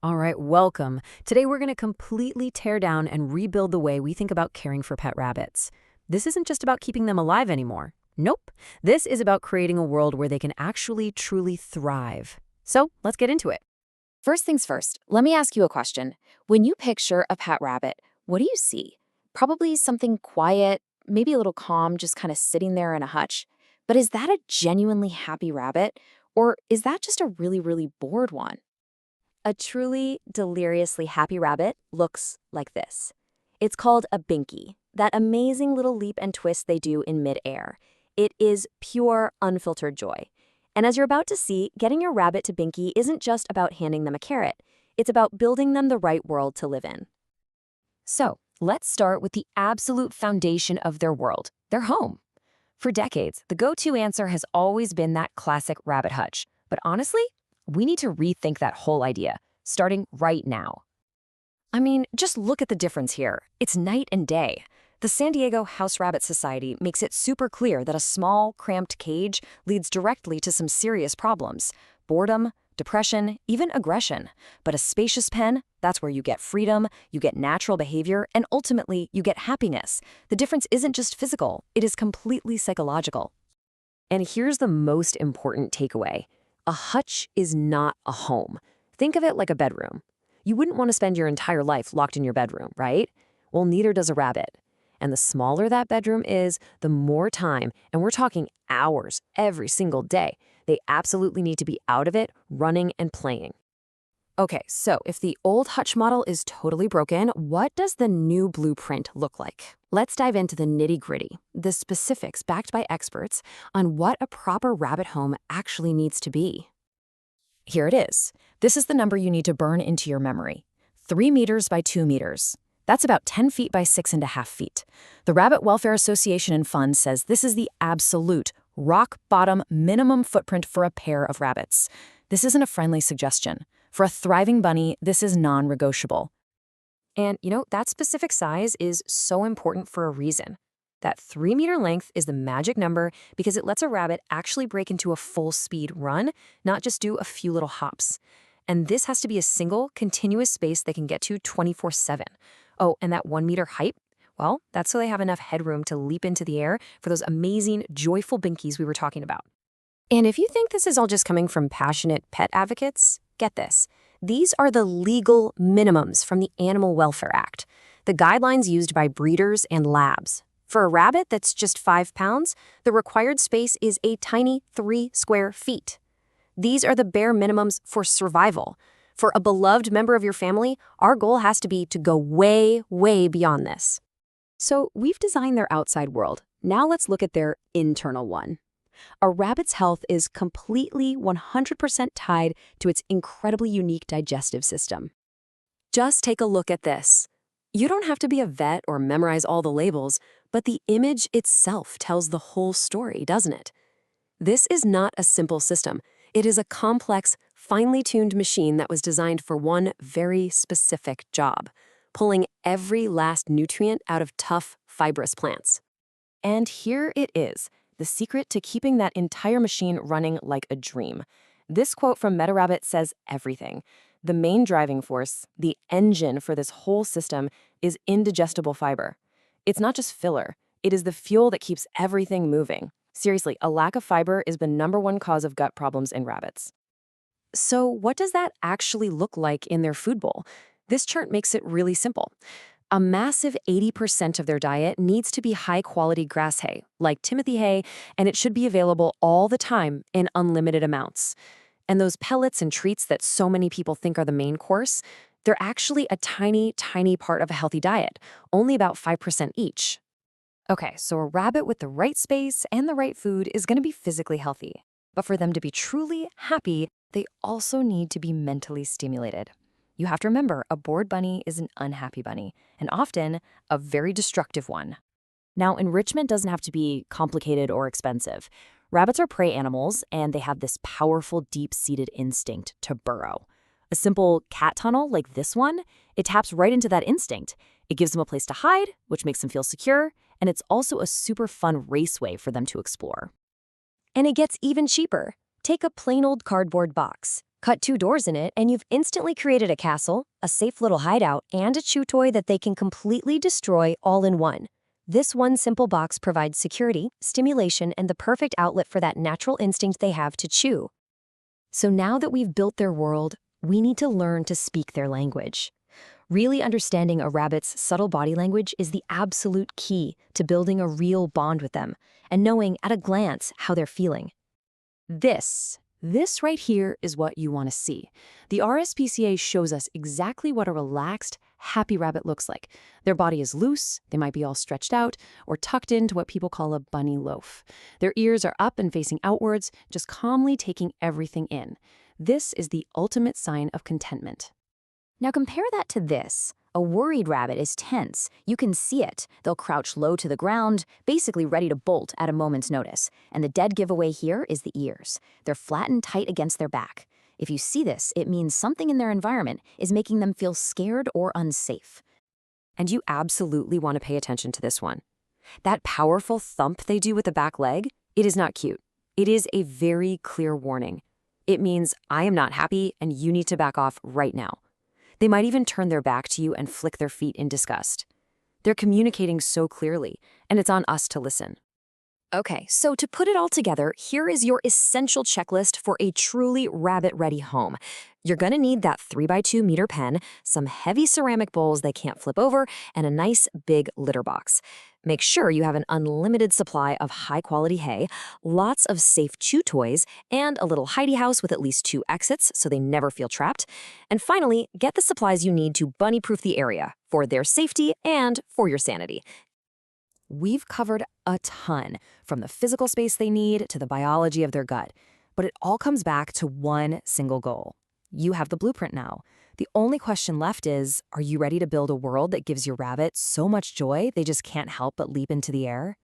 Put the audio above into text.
All right, welcome. Today we're going to completely tear down and rebuild the way we think about caring for pet rabbits. This isn't just about keeping them alive anymore. Nope. This is about creating a world where they can actually truly thrive. So let's get into it. First things first, let me ask you a question. When you picture a pet rabbit, what do you see? Probably something quiet, maybe a little calm, just kind of sitting there in a hutch. But is that a genuinely happy rabbit? Or is that just a really bored one? A truly deliriously happy rabbit looks like this. It's called a binky, that amazing little leap and twist they do in midair. It is pure, unfiltered joy. And as you're about to see, getting your rabbit to binky isn't just about handing them a carrot. It's about building them the right world to live in. So, let's start with the absolute foundation of their world, their home. For decades, the go-to answer has always been that classic rabbit hutch. But honestly, we need to rethink that whole idea, starting right now. I mean, just look at the difference here. It's night and day. The San Diego House Rabbit Society makes it super clear that a small, cramped cage leads directly to some serious problems: boredom, depression, even aggression. But a spacious pen, that's where you get freedom, you get natural behavior, and ultimately, you get happiness. The difference isn't just physical, it is completely psychological. And here's the most important takeaway. A hutch is not a home. Think of it like a bedroom. You wouldn't want to spend your entire life locked in your bedroom, right? Well, neither does a rabbit. And the smaller that bedroom is, the more time, and we're talking hours every single day, they absolutely need to be out of it, running and playing. Okay, so if the old hutch model is totally broken, what does the new blueprint look like? Let's dive into the nitty-gritty, the specifics backed by experts on what a proper rabbit home actually needs to be. Here it is. This is the number you need to burn into your memory. 3 meters by 2 meters. That's about 10 feet by 6.5 feet. The Rabbit Welfare Association and Fund says this is the absolute, rock-bottom minimum footprint for a pair of rabbits. This isn't a friendly suggestion. For a thriving bunny, this is non-negotiable. And, that specific size is so important for a reason. That 3-meter length is the magic number because it lets a rabbit actually break into a full-speed run, not just do a few little hops. And this has to be a single, continuous space they can get to 24/7. Oh, and that 1-meter height? Well, that's so they have enough headroom to leap into the air for those amazing, joyful binkies we were talking about. And if you think this is all just coming from passionate pet advocates, get this. These are the legal minimums from the Animal Welfare Act, the guidelines used by breeders and labs. For a rabbit that's just 5 pounds, the required space is a tiny 3 square feet. These are the bare minimums for survival. For a beloved member of your family, our goal has to be to go way beyond this. So we've designed their outside world. Now let's look at their internal one. A rabbit's health is completely 100% tied to its incredibly unique digestive system. Just take a look at this. You don't have to be a vet or memorize all the labels, but the image itself tells the whole story, doesn't it? This is not a simple system. It is a complex, finely tuned machine that was designed for one very specific job: pulling every last nutrient out of tough, fibrous plants. And here it is, the secret to keeping that entire machine running like a dream. This quote from MetaRabbit says everything. The main driving force, the engine for this whole system, is indigestible fiber. It's not just filler. It is the fuel that keeps everything moving. Seriously, a lack of fiber is the #1 cause of gut problems in rabbits. So what does that actually look like in their food bowl? This chart makes it really simple. A massive 80% of their diet needs to be high-quality grass hay, like Timothy hay, and it should be available all the time in unlimited amounts. And those pellets and treats that so many people think are the main course, they're actually a tiny part of a healthy diet, only about 5% each. Okay, so a rabbit with the right space and the right food is going to be physically healthy. But for them to be truly happy, they also need to be mentally stimulated. You have to remember, a bored bunny is an unhappy bunny, and often a very destructive one. Now, enrichment doesn't have to be complicated or expensive. Rabbits are prey animals, and they have this powerful, deep-seated instinct to burrow. A simple cat tunnel like this one, it taps right into that instinct. It gives them a place to hide, which makes them feel secure, and it's also a super fun raceway for them to explore. And it gets even cheaper. Take a plain old cardboard box. Cut 2 doors in it, and you've instantly created a castle, a safe little hideout, and a chew toy that they can completely destroy all in one. This one simple box provides security, stimulation, and the perfect outlet for that natural instinct they have to chew. So now that we've built their world, we need to learn to speak their language. Really understanding a rabbit's subtle body language is the absolute key to building a real bond with them and knowing at a glance how they're feeling. This right here is what you want to see. The RSPCA shows us exactly what a relaxed, happy rabbit looks like. Their body is loose, they might be all stretched out, or tucked into what people call a bunny loaf. Their ears are up and facing outwards, just calmly taking everything in. This is the ultimate sign of contentment. Now compare that to this. A worried rabbit is tense. You can see it. They'll crouch low to the ground, basically ready to bolt at a moment's notice. And the dead giveaway here is the ears. They're flattened tight against their back. If you see this, it means something in their environment is making them feel scared or unsafe. And you absolutely want to pay attention to this one. That powerful thump they do with the back leg, it is not cute. It is a very clear warning. It means I am not happy and you need to back off right now. They might even turn their back to you and flick their feet in disgust. They're communicating so clearly, and it's on us to listen. Okay, so to put it all together, here is your essential checklist for a truly rabbit-ready home. You're gonna need that 3x2 meter pen, some heavy ceramic bowls they can't flip over, and a nice big litter box. Make sure you have an unlimited supply of high-quality hay, lots of safe chew toys, and a little hidey house with at least 2 exits so they never feel trapped. And finally, get the supplies you need to bunny-proof the area for their safety and for your sanity. We've covered a ton, from the physical space they need to the biology of their gut. But it all comes back to one single goal. You have the blueprint now. The only question left is, are you ready to build a world that gives your rabbit so much joy they just can't help but leap into the air?